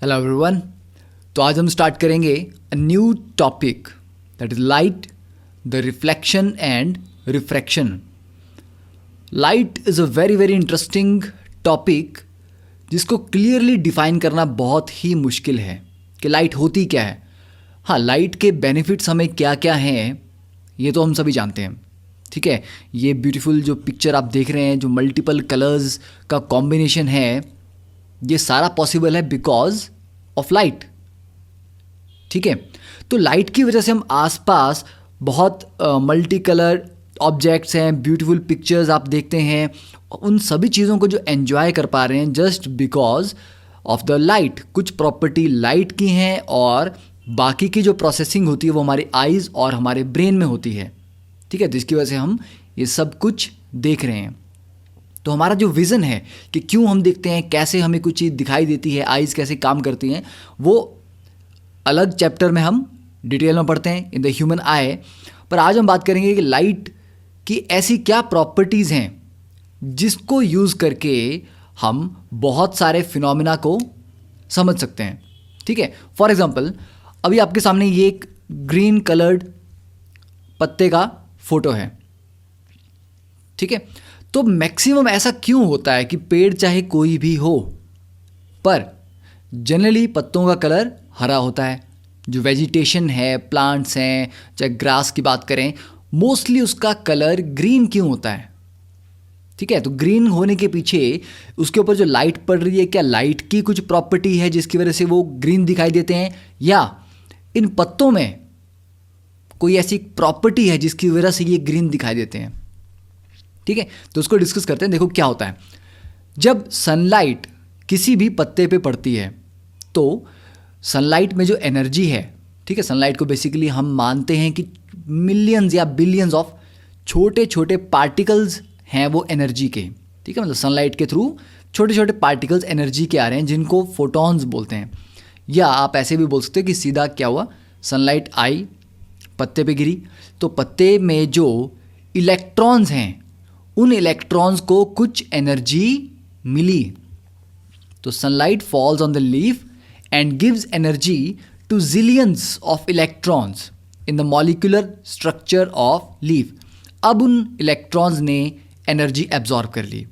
Hello everyone. तो आज हम स्टार्ट करेंगे a new topic that is light, the reflection and refraction. Light is a very very interesting topic जिसको clearly define करना बहुत ही मुश्किल है कि लाइट होती क्या है। हाँ, लाइट के बेनिफिट्स हमें क्या क्या हैं ये तो हम सभी जानते हैं। ठीक है, ये ब्यूटीफुल जो पिक्चर आप देख रहे हैं, जो मल्टीपल कलर्स का कॉम्बिनेशन है, ये सारा पॉसिबल है बिकॉज ऑफ लाइट। ठीक है, तो लाइट की वजह से हम आसपास बहुत मल्टी कलर ऑब्जेक्ट्स हैं, ब्यूटीफुल पिक्चर्स आप देखते हैं, उन सभी चीज़ों को जो एन्जॉय कर पा रहे हैं just because of the light. कुछ प्रॉपर्टी लाइट की हैं और बाकी की जो प्रोसेसिंग होती है वो हमारे आइज़ और हमारे ब्रेन में होती है। ठीक है, जिसकी वजह से हम ये सब कुछ देख रहे हैं। तो हमारा जो विज़न है कि क्यों हम देखते हैं, कैसे हमें कुछ चीज़ दिखाई देती है, आइज़ कैसे काम करती हैं, वो अलग चैप्टर में हम डिटेल में पढ़ते हैं इन द ह्यूमन आई। पर आज हम बात करेंगे कि लाइट की ऐसी क्या प्रॉपर्टीज़ हैं जिसको यूज़ करके हम बहुत सारे फिनोमिना को समझ सकते हैं। ठीक है, फॉर एग्जांपल अभी आपके सामने ये एक ग्रीन कलर्ड पत्ते का फोटो है। ठीक है, तो मैक्सिमम ऐसा क्यों होता है कि पेड़ चाहे कोई भी हो पर जनरली पत्तों का कलर हरा होता है। जो वेजिटेशन है, प्लांट्स हैं, चाहे ग्रास की बात करें, मोस्टली उसका कलर ग्रीन क्यों होता है। ठीक है, तो ग्रीन होने के पीछे उसके ऊपर जो लाइट पड़ रही है, क्या लाइट की कुछ प्रॉपर्टी है जिसकी वजह से वो ग्रीन दिखाई देते हैं, या इन पत्तों में कोई ऐसी प्रॉपर्टी है जिसकी वजह से ये ग्रीन दिखाई देते हैं। ठीक है, तो उसको डिस्कस करते हैं। देखो क्या होता है, जब सनलाइट किसी भी पत्ते पे पड़ती है तो सनलाइट में जो एनर्जी है, ठीक है, सनलाइट को बेसिकली हम मानते हैं कि मिलियंस या बिलियंस ऑफ छोटे छोटे पार्टिकल्स हैं वो एनर्जी के। ठीक है, मतलब सनलाइट के थ्रू छोटे छोटे पार्टिकल्स एनर्जी के आ रहे हैं जिनको फोटॉन्स बोलते हैं। या आप ऐसे भी बोल सकते हैं कि सीधा क्या हुआ, सनलाइट आई, पत्ते पे गिरी, तो पत्ते में जो इलेक्ट्रॉन्स हैं उन इलेक्ट्रॉन्स को कुछ एनर्जी मिली। तो sunlight falls on the leaf and gives energy to zillions of electrons in the molecular structure of leaf. अब उन इलेक्ट्रॉन्स ने एनर्जी एब्जॉर्ब कर ली।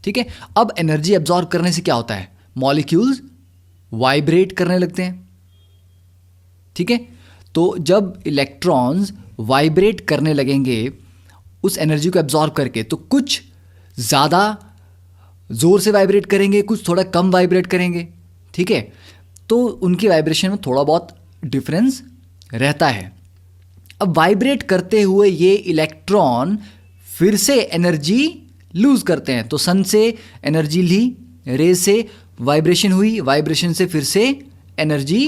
ठीक है, अब एनर्जी एब्जॉर्ब करने से क्या होता है, मॉलिक्यूल्स वाइब्रेट करने लगते हैं। ठीक है, तो जब इलेक्ट्रॉन्स वाइब्रेट करने लगेंगे उस एनर्जी को एब्जॉर्ब करके, तो कुछ ज़्यादा ज़ोर से वाइब्रेट करेंगे, कुछ थोड़ा कम वाइब्रेट करेंगे। ठीक है, तो उनकी वाइब्रेशन में थोड़ा बहुत डिफरेंस रहता है। अब वाइब्रेट करते हुए ये इलेक्ट्रॉन फिर से एनर्जी लूज़ करते हैं। तो सन से एनर्जी ली, रेज से वाइब्रेशन हुई, वाइब्रेशन से फिर से एनर्जी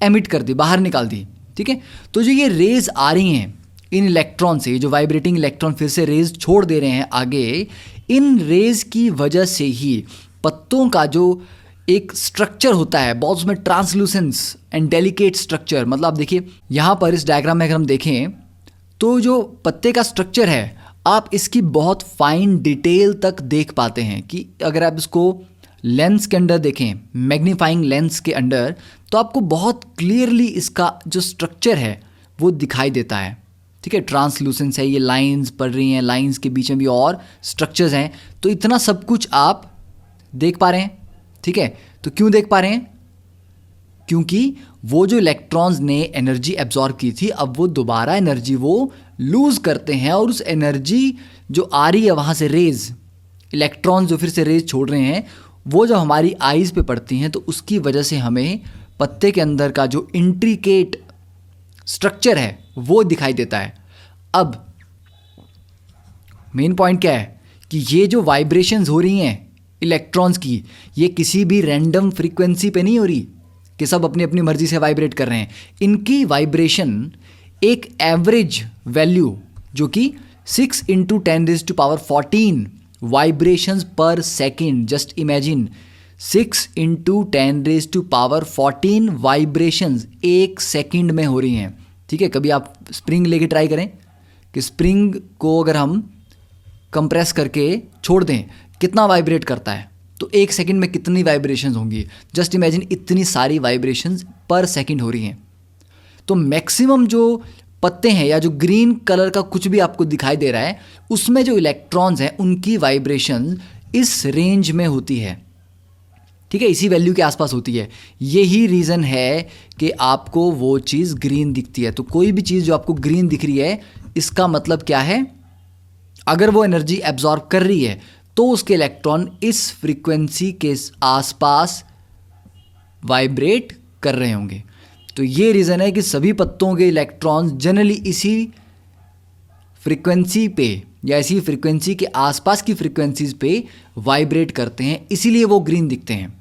एमिट कर दी, बाहर निकाल दी। ठीक है, तो जो ये रेज आ रही हैं इन इलेक्ट्रॉन से, जो वाइब्रेटिंग इलेक्ट्रॉन फिर से रेज छोड़ दे रहे हैं आगे, इन रेज की वजह से ही पत्तों का जो एक स्ट्रक्चर होता है, बहुत उसमें ट्रांसलूसेंस एंड डेलिकेट स्ट्रक्चर, मतलब आप देखिए यहाँ पर इस डायग्राम में अगर हम देखें तो जो पत्ते का स्ट्रक्चर है आप इसकी बहुत फाइन डिटेल तक देख पाते हैं कि अगर आप इसको लेंस के अंदर देखें, मैग्नीफाइंग लेंस के अंदर, तो आपको बहुत क्लियरली इसका जो स्ट्रक्चर है वो दिखाई देता है। ठीक है, ट्रांसलूसेंस है, ये लाइंस पड़ रही हैं, लाइंस के बीच में भी और स्ट्रक्चर्स हैं, तो इतना सब कुछ आप देख पा रहे हैं। ठीक है, तो क्यों देख पा रहे हैं, क्योंकि वो जो इलेक्ट्रॉन्स ने एनर्जी एब्जॉर्ब की थी, अब वो दोबारा एनर्जी वो लूज़ करते हैं, और उस एनर्जी जो आ रही है वहाँ से रेज, इलेक्ट्रॉन्स जो फिर से रेज छोड़ रहे हैं, वो जब हमारी आइज़ पे पड़ती हैं तो उसकी वजह से हमें पत्ते के अंदर का जो इंट्रिकेट स्ट्रक्चर है वो दिखाई देता है। अब मेन पॉइंट क्या है कि ये जो वाइब्रेशंस हो रही हैं इलेक्ट्रॉन्स की, ये किसी भी रैंडम फ्रीक्वेंसी पे नहीं हो रही कि सब अपनी अपनी मर्जी से वाइब्रेट कर रहे हैं। इनकी वाइब्रेशन एक एवरेज वैल्यू जो कि 6 × 10⁻14 वाइब्रेशंस पर सेकेंड, जस्ट इमेजिन 6 × 10⁻14 वाइब्रेशंस एक सेकंड में हो रही हैं। ठीक है, कभी आप स्प्रिंग लेके ट्राई करें कि स्प्रिंग को अगर हम कंप्रेस करके छोड़ दें कितना वाइब्रेट करता है। तो 1 सेकंड में कितनी वाइब्रेशंस होंगी? जस्ट इमेजिन, इतनी सारी वाइब्रेशंस पर सेकंड हो रही हैं। तो मैक्सिमम जो पत्ते हैं या जो ग्रीन कलर का कुछ भी आपको दिखाई दे रहा है, उसमें जो इलेक्ट्रॉन्स हैं उनकी वाइब्रेशन इस रेंज में होती है, ठीक है, इसी वैल्यू के आसपास होती है। यही रीज़न है कि आपको वो चीज़ ग्रीन दिखती है। तो कोई भी चीज़ जो आपको ग्रीन दिख रही है, इसका मतलब क्या है? अगर वो एनर्जी एब्जॉर्ब कर रही है तो उसके इलेक्ट्रॉन इस फ्रीक्वेंसी के आसपास वाइब्रेट कर रहे होंगे। तो ये रीज़न है कि सभी पत्तों के इलेक्ट्रॉन्स जनरली इसी फ्रीक्वेंसी पे या इसी फ्रीक्वेंसी के आसपास की फ्रीक्वेंसीज पे वाइब्रेट करते हैं, इसीलिए वो ग्रीन दिखते हैं,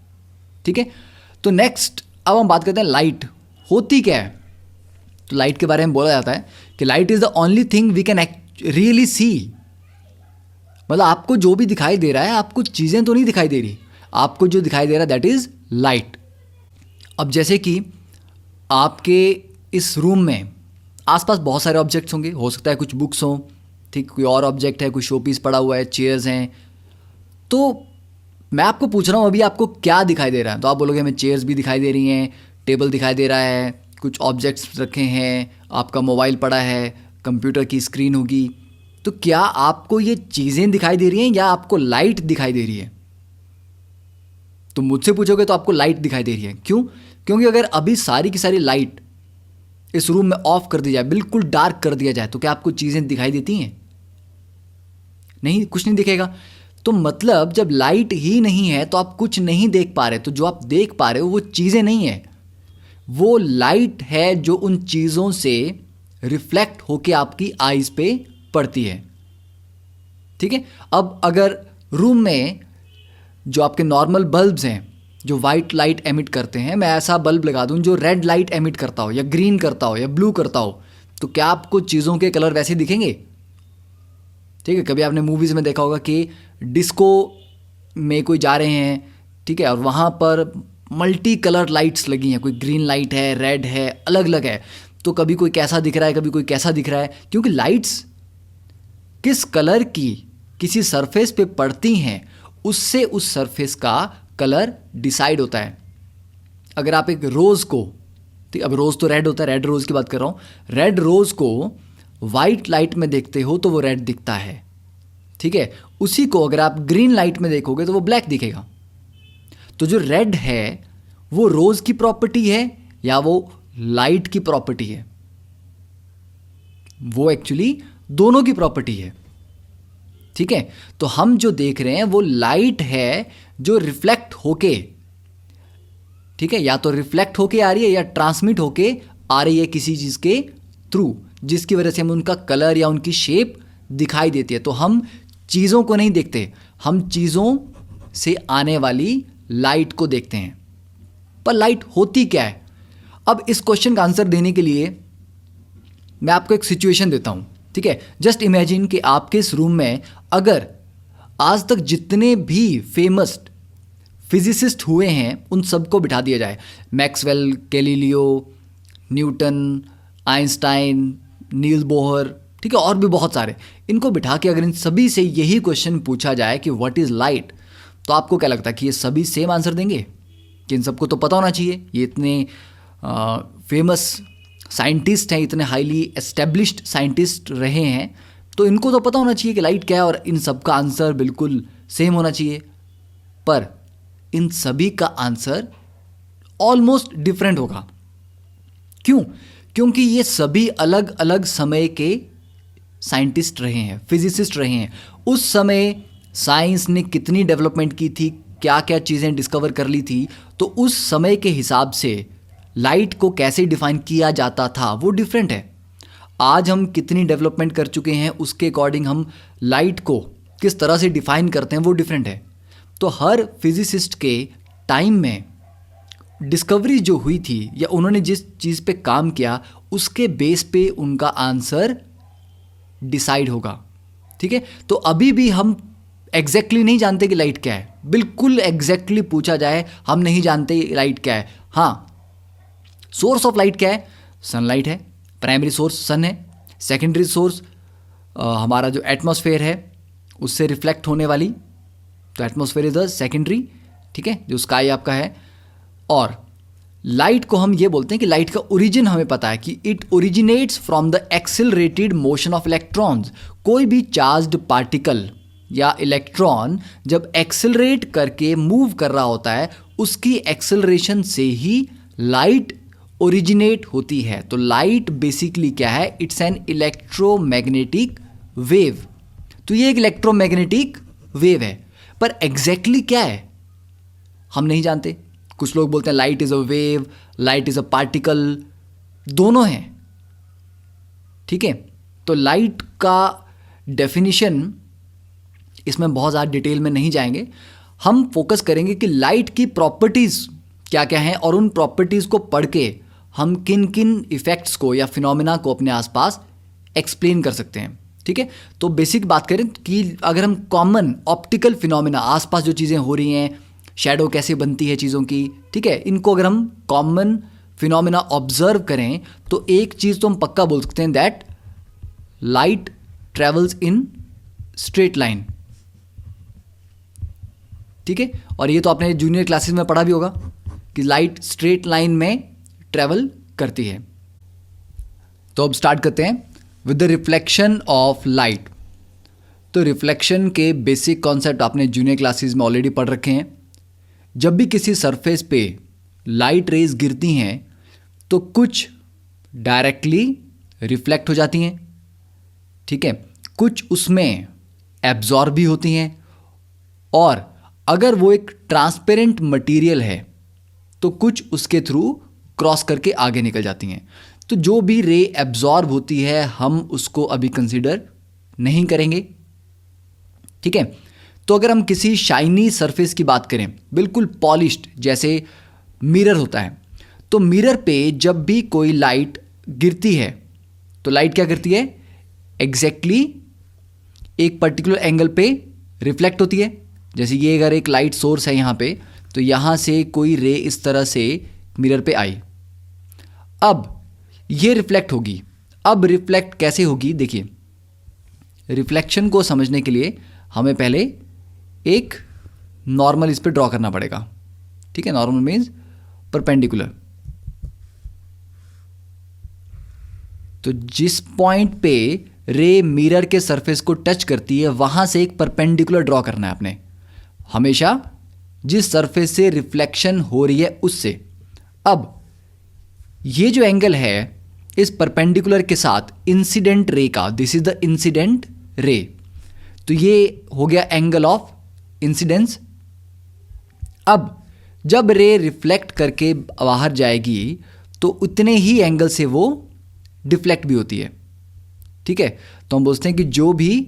ठीक है। तो नेक्स्ट अब हम बात करते हैं लाइट होती क्या है। तो लाइट के बारे में बोला जाता है कि light is the only thing we can really see. मतलब आपको जो भी दिखाई दे रहा है, आपको चीज़ें तो नहीं दिखाई दे रही, आपको जो दिखाई दे रहा है दैट इज़ लाइट। अब जैसे कि आपके इस रूम में आसपास बहुत सारे ऑब्जेक्ट्स होंगे, हो सकता है कुछ बुक्स हों, ठीक, कोई और ऑब्जेक्ट है, कोई शोपीस पड़ा हुआ है, चेयर्स हैं। तो मैं आपको पूछ रहा हूँ अभी आपको क्या दिखाई दे रहा है? तो आप बोलोगे हमें चेयर्स भी दिखाई दे रही हैं, टेबल दिखाई दे रहा है, कुछ ऑब्जेक्ट्स रखे हैं, आपका मोबाइल पड़ा है, कंप्यूटर की स्क्रीन होगी। तो क्या आपको ये चीज़ें दिखाई दे रही हैं या आपको लाइट दिखाई दे रही है? तो मुझसे पूछोगे तो आपको लाइट दिखाई दे रही है। क्यों? क्योंकि अगर अभी सारी की सारी लाइट इस रूम में ऑफ कर दी जाए, बिल्कुल डार्क कर दिया जाए, तो क्या आपको चीज़ें दिखाई देती हैं? नहीं, कुछ नहीं दिखेगा। तो मतलब जब लाइट ही नहीं है तो आप कुछ नहीं देख पा रहे। तो जो आप देख पा रहे हो वो चीज़ें नहीं है, वो लाइट है जो उन चीज़ों से रिफ्लेक्ट होके आपकी आईज पे पड़ती है, ठीक है। अब अगर रूम में जो आपके नॉर्मल बल्ब्स हैं जो वाइट लाइट एमिट करते हैं, मैं ऐसा बल्ब लगा दूं जो रेड लाइट एमिट करता हो या ग्रीन करता हो या ब्लू करता हो, तो क्या आपको चीज़ों के कलर वैसे दिखेंगे? ठीक है, कभी आपने मूवीज़ में देखा होगा कि डिस्को में कोई जा रहे हैं, ठीक है, और वहाँ पर मल्टी कलर लाइट्स लगी हैं, कोई ग्रीन लाइट है, रेड है, अलग अलग है। तो कभी कोई कैसा दिख रहा है, कभी कोई कैसा दिख रहा है, क्योंकि लाइट्स किस कलर की किसी सरफेस पे पड़ती हैं उससे उस सरफेस का कलर डिसाइड होता है। अगर आप एक रोज़ को, ठीक, अब रोज़ तो रेड होता है, रेड रोज़ की बात कर रहा हूँ, रेड रोज़ को वाइट लाइट में देखते हो तो वो रेड दिखता है, ठीक है। उसी को अगर आप ग्रीन लाइट में देखोगे तो वो ब्लैक दिखेगा। तो जो रेड है वो रोज़ की प्रॉपर्टी है या वो लाइट की प्रॉपर्टी है? वो एक्चुअली दोनों की प्रॉपर्टी है, ठीक है। तो हम जो देख रहे हैं वो लाइट है जो रिफ्लेक्ट होके, ठीक है, या तो रिफ्लेक्ट होके आ रही है या ट्रांसमिट होके आ रही है किसी चीज़ के थ्रू, जिसकी वजह से हमें उनका कलर या उनकी शेप दिखाई देती है। तो हम चीज़ों को नहीं देखते, हम चीज़ों से आने वाली लाइट को देखते हैं। पर लाइट होती क्या है? अब इस क्वेश्चन का आंसर देने के लिए मैं आपको एक सिचुएशन देता हूँ, ठीक है। जस्ट इमेजिन कि आपके इस रूम में अगर आज तक जितने भी फेमस फिजिसिस्ट हुए हैं उन सबको बिठा दिया जाए, Maxwell, Galileo, Newton, Einstein, Niels Bohr, ठीक है, और भी बहुत सारे, इनको बिठा के अगर इन सभी से यही क्वेश्चन पूछा जाए कि व्हाट इज़ लाइट, तो आपको क्या लगता है कि ये सभी सेम आंसर देंगे? कि इन सबको तो पता होना चाहिए, ये इतने फेमस साइंटिस्ट हैं, इतने हाईली एस्टेब्लिश्ड साइंटिस्ट रहे हैं, तो इनको तो पता होना चाहिए कि लाइट क्या है और इन सब का आंसर बिल्कुल सेम होना चाहिए। पर इन सभी का आंसर ऑलमोस्ट डिफरेंट होगा। क्यों? क्योंकि ये सभी अलग अलग समय के साइंटिस्ट रहे हैं, फिजिसिस्ट रहे हैं। उस समय साइंस ने कितनी डेवलपमेंट की थी, क्या क्या चीज़ें डिस्कवर कर ली थी, तो उस समय के हिसाब से लाइट को कैसे डिफाइन किया जाता था वो डिफरेंट है। आज हम कितनी डेवलपमेंट कर चुके हैं उसके अकॉर्डिंग हम लाइट को किस तरह से डिफाइन करते हैं वो डिफरेंट है। तो हर फिजिसिस्ट के टाइम में डिस्कवरी जो हुई थी या उन्होंने जिस चीज़ पे काम किया उसके बेस पे उनका आंसर डिसाइड होगा, ठीक है। तो अभी भी हम एग्जैक्टली नहीं जानते कि लाइट क्या है, बिल्कुल एग्जैक्टली पूछा जाए हम नहीं जानते लाइट क्या है। हाँ, सोर्स ऑफ लाइट क्या है? सनलाइट है, प्राइमरी सोर्स सन है, सेकेंडरी सोर्स हमारा जो एटमॉस्फेयर है उससे रिफ्लेक्ट होने वाली तो एटमॉस्फेयर इज द सेकेंडरी, ठीक है, जो स्काई आपका है। और लाइट को हम ये बोलते हैं कि लाइट का ओरिजिन हमें पता है कि it originates from the accelerated motion of electrons. कोई भी चार्ज्ड पार्टिकल या इलेक्ट्रॉन जब एक्सेलरेट करके मूव कर रहा होता है, उसकी एक्सेलरेशन से ही लाइट ओरिजिनेट होती है। तो लाइट बेसिकली क्या है, इट्स एन इलेक्ट्रोमैग्नेटिक वेव। तो ये एक इलेक्ट्रोमैग्नेटिक वेव है, पर एग्जैक्टली क्या है हम नहीं जानते। कुछ लोग बोलते हैं light is a wave, light is a particle, दोनों हैं, ठीक है। तो लाइट का डेफिनेशन इसमें बहुत ज़्यादा डिटेल में नहीं जाएंगे, हम फोकस करेंगे कि लाइट की प्रॉपर्टीज़ क्या क्या हैं और उन प्रॉपर्टीज़ को पढ़ के हम किन किन इफ़ेक्ट्स को या फिनोमेना को अपने आसपास एक्सप्लेन कर सकते हैं, ठीक है। तो बेसिक बात करें कि अगर हम कॉमन ऑप्टिकल फिनोमेना, आसपास जो चीज़ें हो रही हैं, शैडो कैसे बनती है चीज़ों की, ठीक है, इनको अगर हम कॉमन फिनोमेना ऑब्जर्व करें तो एक चीज़ तो हम पक्का बोल सकते हैं, that light travels in straight line, ठीक है। और ये तो आपने जूनियर क्लासेस में पढ़ा भी होगा कि लाइट स्ट्रेट लाइन में ट्रेवल करती है। तो अब स्टार्ट करते हैं with the reflection of light. तो रिफ्लेक्शन के बेसिक कॉन्सेप्ट आपने जूनियर क्लासेस में ऑलरेडी पढ़ रखे हैं। जब भी किसी सरफेस पे लाइट रेज गिरती हैं तो कुछ डायरेक्टली रिफ्लेक्ट हो जाती हैं, ठीक है, कुछ उसमें एब्जॉर्ब भी होती हैं, और अगर वो एक ट्रांसपेरेंट मटेरियल है तो कुछ उसके थ्रू क्रॉस करके आगे निकल जाती हैं। तो जो भी रे एब्जॉर्ब होती है हम उसको अभी कंसीडर नहीं करेंगे, ठीक है। तो अगर हम किसी शाइनी सरफेस की बात करें, बिल्कुल पॉलिश्ड, जैसे मिरर होता है, तो मिरर पे जब भी कोई लाइट गिरती है तो लाइट क्या करती है, एग्जैक्टली एक पर्टिकुलर एंगल पे रिफ्लेक्ट होती है। जैसे ये अगर एक लाइट सोर्स है यहाँ पे, तो यहाँ से कोई रे इस तरह से मिरर पे आई, अब ये रिफ्लेक्ट होगी। अब रिफ्लेक्ट कैसे होगी, देखिए, रिफ्लेक्शन को समझने के लिए हमें पहले एक नॉर्मल इस पे ड्रॉ करना पड़ेगा, ठीक है। Normal means perpendicular. तो जिस पॉइंट पे रे मिरर के सरफेस को टच करती है वहां से एक परपेंडिकुलर ड्रॉ करना है आपने, हमेशा जिस सरफेस से रिफ्लेक्शन हो रही है उससे। अब ये जो एंगल है इस परपेंडिकुलर के साथ इंसिडेंट रे का, this is the incident ray, तो ये हो गया एंगल ऑफ इंसिडेंस। अब जब रे रिफ्लेक्ट करके बाहर जाएगी तो उतने ही एंगल से वो डिफ्लेक्ट भी होती है, ठीक है। तो हम बोलते हैं कि जो भी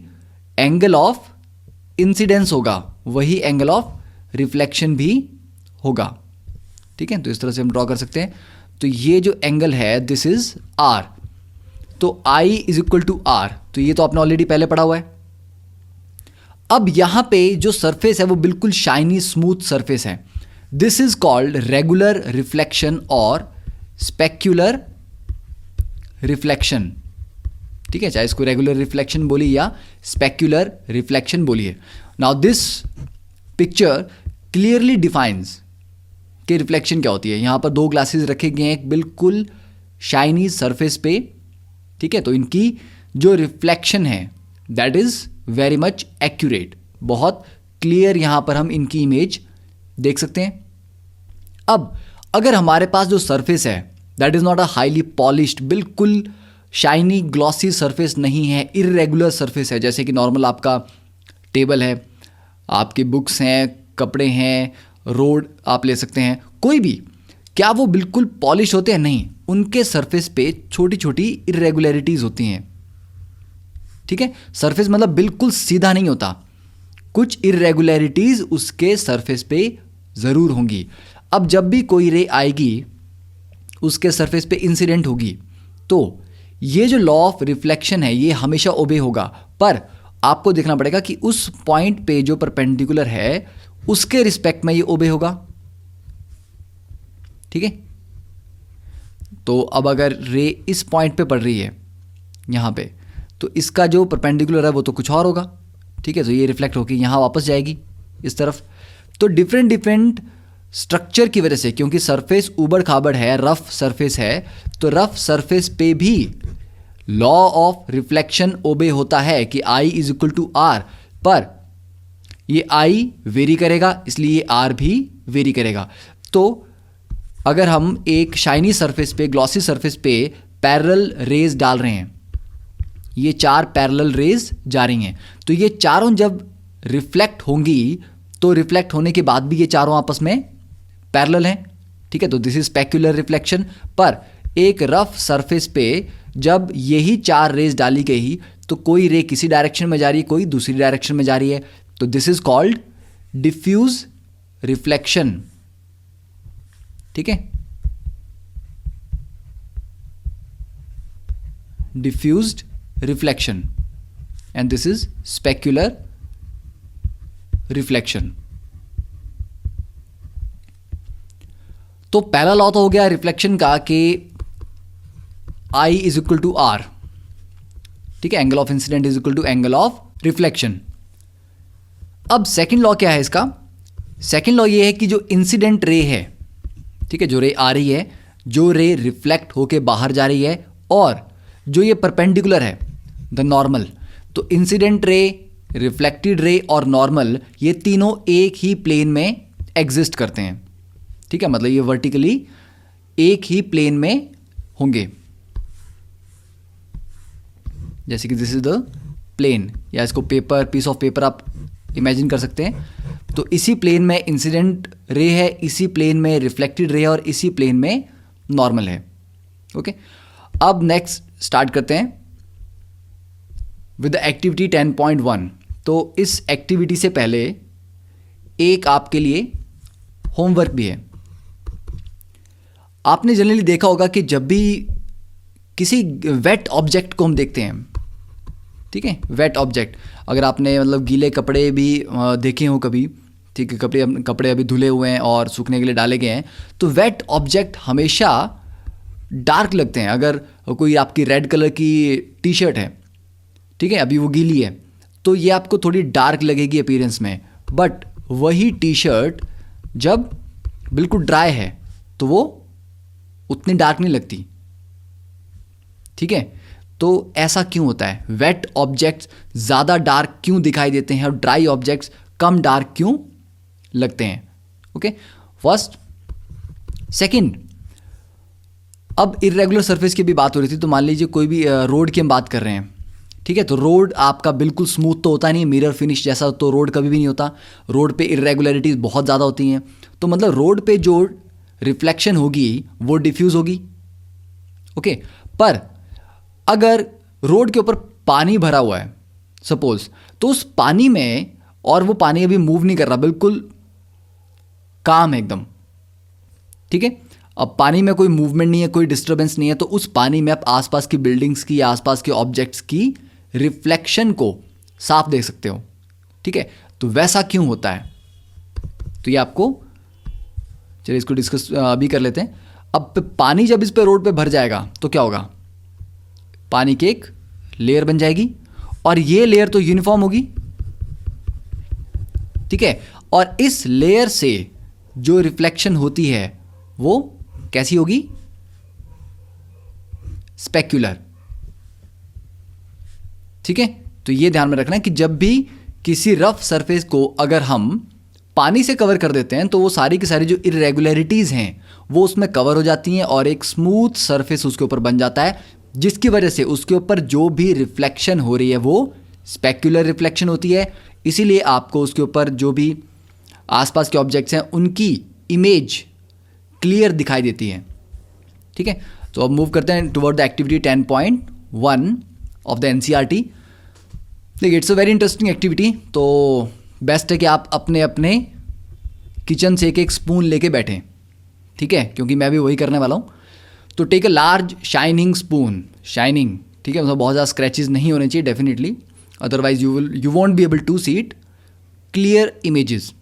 एंगल ऑफ इंसिडेंस होगा वही एंगल ऑफ रिफ्लेक्शन भी होगा, ठीक है। तो इस तरह से हम ड्रॉ कर सकते हैं। तो ये जो एंगल है दिस इज आर, तो आई इज इक्वल टू आर, तो ये तो आपने ऑलरेडी पहले पढ़ा हुआ है। अब यहां पे जो सरफेस है वो बिल्कुल शाइनी स्मूथ सरफेस है, this is called regular reflection और स्पेक्युलर रिफ्लेक्शन, ठीक है, चाहे इसको रेगुलर रिफ्लेक्शन बोलिए या स्पेक्युलर रिफ्लेक्शन बोलिए। Now this picture clearly defines कि रिफ्लेक्शन क्या होती है। यहाँ पर दो ग्लासेस रखे गए हैं एक बिल्कुल शाइनी सरफेस पे, ठीक है। तो इनकी जो रिफ्लेक्शन है that is very much accurate, बहुत क्लियर यहाँ पर हम इनकी इमेज देख सकते हैं। अब अगर हमारे पास जो सरफेस है that is not a highly polished, बिल्कुल शाइनी ग्लॉसी सरफेस नहीं है, इरेगुलर सरफेस है, जैसे कि नॉर्मल आपका टेबल है, आपकी बुक्स हैं, कपड़े हैं, रोड आप ले सकते हैं, कोई भी, क्या वो बिल्कुल पॉलिश होते हैं? नहीं, उनके सरफेस पे छोटी छोटी इरेगुलरिटीज़ होती हैं, ठीक है। सरफेस मतलब बिल्कुल सीधा नहीं होता, कुछ इरेगुलरिटीज़ उसके सरफेस पे ज़रूर होंगी। अब जब भी कोई रे आएगी उसके सरफेस पे इंसिडेंट होगी, तो ये जो लॉ ऑफ रिफ्लेक्शन है ये हमेशा ओबे होगा, पर आपको देखना पड़ेगा कि उस पॉइंट पे जो परपेंडिकुलर है उसके रिस्पेक्ट में ये ओबे होगा, ठीक है। तो अब अगर रे इस पॉइंट पे पड़ रही है यहाँ पे, तो इसका जो परपेंडिकुलर है वो तो कुछ और होगा, ठीक है। तो ये रिफ्लेक्ट होकर यहाँ वापस जाएगी, इस तरफ। तो डिफरेंट डिफरेंट स्ट्रक्चर की वजह से, क्योंकि सरफेस ऊबड़ खाबड़ है, रफ सरफेस है, तो रफ सरफेस पे भी लॉ ऑफ रिफ्लेक्शन ओबे होता है कि I is equal to are, पर ये आई वेरी करेगा, इसलिए ये आर भी वेरी करेगा। तो अगर हम एक शाइनी सरफेस पे, ग्लॉसी सरफेस पे पैरेलल रेज डाल रहे हैं, ये 4 पैरेलल रेज जा रही हैं, तो ये चारों जब रिफ्लेक्ट होंगी तो रिफ्लेक्ट होने के बाद भी ये चारों आपस में पैरेलल हैं, ठीक है। तो दिस इज स्पेक्युलर रिफ्लेक्शन। पर एक रफ सरफेस पे जब यही 4 रेज डाली गई तो कोई रे किसी डायरेक्शन में जा रही है, कोई दूसरी डायरेक्शन में जा रही है, तो this is called diffuse reflection, ठीक है। Diffused reflection and this is specular reflection. तो पहला लॉ तो हो गया रिफ्लेक्शन का कि I is equal to R, ठीक है, angle of incidence is equal to angle of reflection. अब सेकंड लॉ क्या है इसका? सेकंड लॉ ये है कि जो इंसिडेंट रे है, ठीक है, जो रे आ रही है, जो रे रिफ्लेक्ट होके बाहर जा रही है, और जो ये परपेंडिकुलर है द नॉर्मल, तो इंसिडेंट रे, रिफ्लेक्टेड रे और नॉर्मल, ये तीनों एक ही प्लेन में एग्जिस्ट करते हैं, ठीक है, मतलब ये वर्टिकली एक ही प्लेन में होंगे। जैसे कि दिस इज द प्लेन, या इसको पेपर, पीस ऑफ पेपर आप इमेजिन कर सकते हैं। तो इसी प्लेन में इंसिडेंट रे है, इसी प्लेन में रिफ्लेक्टेड रे है, और इसी प्लेन में नॉर्मल है। ओके, अब नेक्स्ट स्टार्ट करते हैं विद द एक्टिविटी 10.1। तो इस एक्टिविटी से पहले एक आपके लिए होमवर्क भी है। आपने जनरली देखा होगा कि जब भी किसी वेट ऑब्जेक्ट को हम देखते हैं, ठीक है, वेट ऑब्जेक्ट, अगर आपने मतलब गीले कपड़े भी देखे हो कभी, ठीक है, कपड़े अभी धुले हुए हैं और सूखने के लिए डाले गए हैं, तो वेट ऑब्जेक्ट हमेशा डार्क लगते हैं। अगर कोई आपकी रेड कलर की टी शर्ट है, ठीक है, अभी वो गीली है, तो ये आपको थोड़ी डार्क लगेगी अपीयरेंस में, बट वही टी शर्ट जब बिल्कुल ड्राई है तो वो उतनी डार्क नहीं लगती, ठीक है। तो ऐसा क्यों होता है? वेट ऑब्जेक्ट्स ज़्यादा डार्क क्यों दिखाई देते हैं और ड्राई ऑब्जेक्ट्स कम डार्क क्यों लगते हैं? Okay, first. सेकंड, अब इर्रेगुलर सरफेस की भी बात हो रही थी, तो मान लीजिए कोई भी रोड की हम बात कर रहे हैं, ठीक है, तो रोड आपका बिल्कुल स्मूथ तो होता नहीं, मिरर फिनिश जैसा तो रोड कभी भी नहीं होता, रोड पे इर्रेगुलरिटीज़ बहुत ज़्यादा होती हैं। तो मतलब रोड पे जो रिफ्लेक्शन होगी वो डिफ्यूज़ होगी, ओके। पर अगर रोड के ऊपर पानी भरा हुआ है सपोज, तो उस पानी में, और वो पानी अभी मूव नहीं कर रहा, बिल्कुल काम है एकदम, ठीक है, अब पानी में कोई मूवमेंट नहीं है, कोई डिस्टर्बेंस नहीं है, तो उस पानी में आप आसपास की बिल्डिंग्स की या आसपास के ऑब्जेक्ट्स की रिफ्लेक्शन को साफ देख सकते हो, ठीक है। तो वैसा क्यों होता है? तो ये आपको, चलिए इसको डिस्कस अभी कर लेते हैं। अब पानी जब इस पे रोड पे भर जाएगा तो क्या होगा? पानी की एक लेयर बन जाएगी, और ये लेयर तो यूनिफॉर्म होगी, ठीक है, और इस लेयर से जो रिफ्लेक्शन होती है वो कैसी होगी? स्पेक्युलर, ठीक है। तो ये ध्यान में रखना है कि जब भी किसी रफ सरफेस को अगर हम पानी से कवर कर देते हैं तो वो सारी की सारी जो इरेगुलरिटीज़ हैं वो उसमें कवर हो जाती हैं, और एक स्मूथ सरफेस उसके ऊपर बन जाता है, जिसकी वजह से उसके ऊपर जो भी रिफ्लेक्शन हो रही है वो स्पेक्युलर रिफ्लेक्शन होती है। इसीलिए आपको उसके ऊपर जो भी आसपास के ऑब्जेक्ट्स हैं उनकी इमेज क्लियर दिखाई देती है, ठीक है। तो अब मूव करते हैं toward the activity 10.1 of the NCERT. देखिए, it's a very interesting activity. तो बेस्ट है कि आप अपने अपने किचन से एक एक स्पून लेके बैठें, ठीक है, क्योंकि मैं भी वही करने वाला हूँ। तो take a large shining spoon, shining, ठीक है, मतलब बहुत ज़्यादा स्क्रैचेस नहीं होने चाहिए definitely, otherwise you won't be able to see it clear images.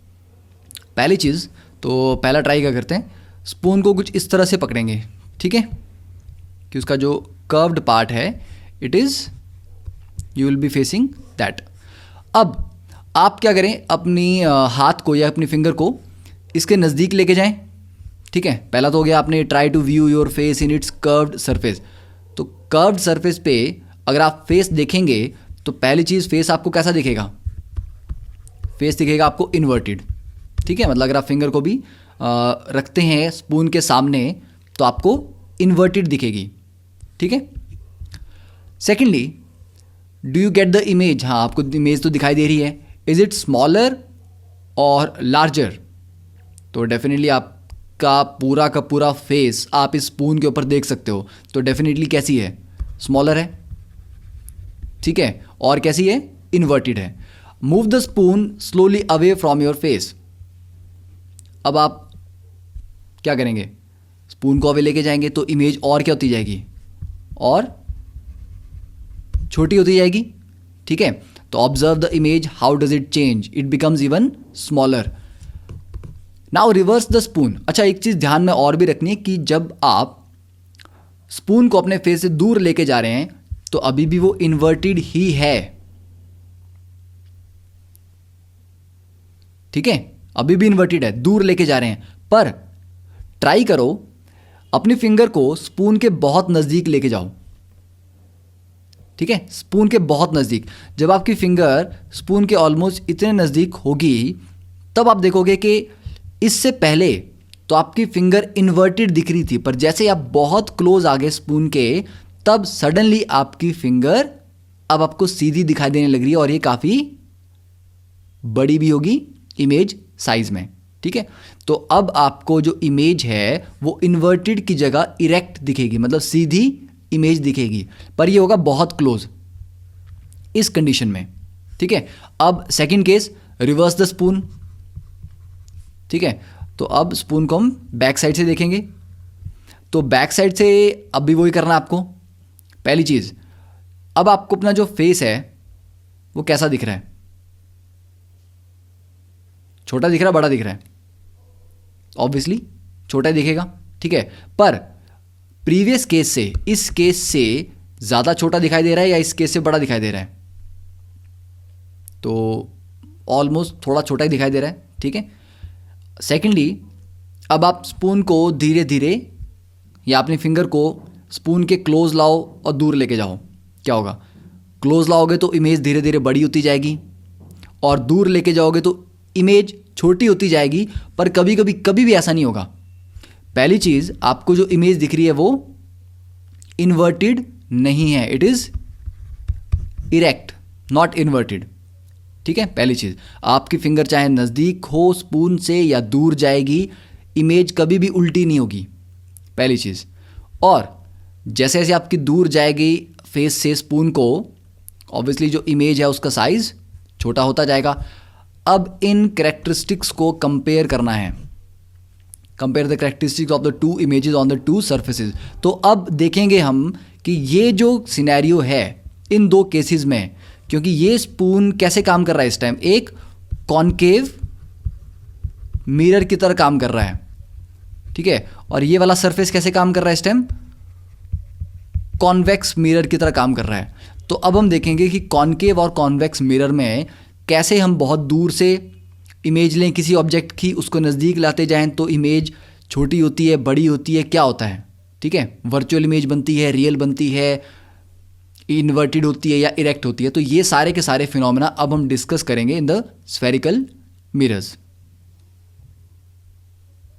पहली चीज़, तो पहला ट्राई क्या करते हैं, स्पून को कुछ इस तरह से पकड़ेंगे, ठीक है, कि उसका जो कर्व्ड पार्ट है it is, you will be facing that. अब आप क्या करें, अपनी हाथ को या अपनी फिंगर को इसके नज़दीक लेके जाएं। ठीक है, पहला तो हो गया आपने try to view your face in its curved surface. तो कर्व्ड सरफेस पे अगर आप फेस देखेंगे तो पहली चीज़ फेस आपको कैसा दिखेगा, फेस दिखेगा आपको इन्वर्टेड। ठीक है, मतलब अगर आप फिंगर को भी रखते हैं स्पून के सामने तो आपको इन्वर्टेड दिखेगी। ठीक है, secondly do you get the image, हाँ आपको इमेज तो दिखाई दे रही है। इज इट स्मॉलर और लार्जर, तो डेफिनेटली आपका पूरा का पूरा फेस आप इस स्पून के ऊपर देख सकते हो, तो डेफिनेटली कैसी है, स्मॉलर है। ठीक है, और कैसी है, इन्वर्टेड है। Move the spoon slowly away from your face, अब आप क्या करेंगे, स्पून को अवे लेके जाएंगे तो इमेज और क्या होती जाएगी, और छोटी होती जाएगी। ठीक है, तो observe the image, how does it change, it becomes even smaller. Now reverse the spoon. अच्छा, एक चीज़ ध्यान में और भी रखनी है कि जब आप स्पून को अपने फेस से दूर लेके जा रहे हैं तो अभी भी वो इन्वर्टेड ही है। ठीक है, अभी भी इन्वर्टेड है, दूर लेके जा रहे हैं, पर ट्राई करो अपनी फिंगर को स्पून के बहुत नज़दीक लेके जाओ। ठीक है, स्पून के बहुत नज़दीक। जब आपकी फिंगर स्पून के ऑलमोस्ट इतने नज़दीक होगी तब आप देखोगे कि इससे पहले तो आपकी फिंगर इन्वर्टेड दिख रही थी, पर जैसे आप बहुत क्लोज आ गए स्पून के तब सडनली आपकी फिंगर अब आपको सीधी दिखाई देने लग रही है, और ये काफ़ी बड़ी भी होगी इमेज साइज में। ठीक है, तो अब आपको जो इमेज है वो इन्वर्टेड की जगह इरेक्ट दिखेगी, मतलब सीधी इमेज दिखेगी, पर ये होगा बहुत क्लोज इस कंडीशन में। ठीक है, अब second case, reverse the spoon. ठीक है, तो अब स्पून को हम बैक साइड से देखेंगे, तो बैक साइड से अब भी वही करना है आपको। पहली चीज़, अब आपको अपना जो फेस है वो कैसा दिख रहा है, छोटा दिख रहा है, बड़ा दिख रहा है, ऑब्वियसली छोटा ही दिखेगा। ठीक है, पर प्रीवियस केस से इस केस से ज़्यादा छोटा दिखाई दे रहा है या इस केस से बड़ा दिखाई दे रहा है, तो ऑलमोस्ट थोड़ा छोटा ही दिखाई दे रहा है। ठीक है, सेकेंडली अब आप स्पून को धीरे धीरे या अपनी फिंगर को स्पून के क्लोज लाओ और दूर लेके जाओ। क्या होगा, क्लोज लाओगे तो इमेज धीरे धीरे बड़ी होती जाएगी, और दूर लेके जाओगे तो इमेज छोटी होती जाएगी, पर कभी भी ऐसा नहीं होगा। पहली चीज़, आपको जो इमेज दिख रही है वो इन्वर्टेड नहीं है, it is erect not inverted. ठीक है, पहली चीज़, आपकी फिंगर चाहे नज़दीक हो स्पून से या दूर जाएगी, इमेज कभी भी उल्टी नहीं होगी, पहली चीज़। और जैसे जैसे आपकी दूर जाएगी फेस से स्पून को, ऑब्वियसली जो इमेज है उसका साइज़ छोटा होता जाएगा। अब इन कैरेक्टरिस्टिक्स को कंपेयर करना है, compare the characteristics of the two images on the two surfaces. तो अब देखेंगे हम कि ये जो सिनेरियो है इन दो केसेस में, क्योंकि ये स्पून कैसे काम कर रहा है इस टाइम, एक कॉनकेव मिरर की तरह काम कर रहा है। ठीक है, और ये वाला सरफेस कैसे काम कर रहा है इस टाइम, कॉन्वेक्स मिरर की तरह काम कर रहा है। तो अब हम देखेंगे कि कॉनकेव और कॉन्वेक्स मिरर में कैसे हम बहुत दूर से इमेज लें किसी ऑब्जेक्ट की, उसको नज़दीक लाते जाएं तो इमेज छोटी होती है, बड़ी होती है, क्या होता है। ठीक है, वर्चुअल इमेज बनती है, रियल बनती है, इन्वर्टेड होती है या इरेक्ट होती है। तो ये सारे के सारे फिनोमेना अब हम डिस्कस करेंगे इन द स्फेरिकल मिरर्स।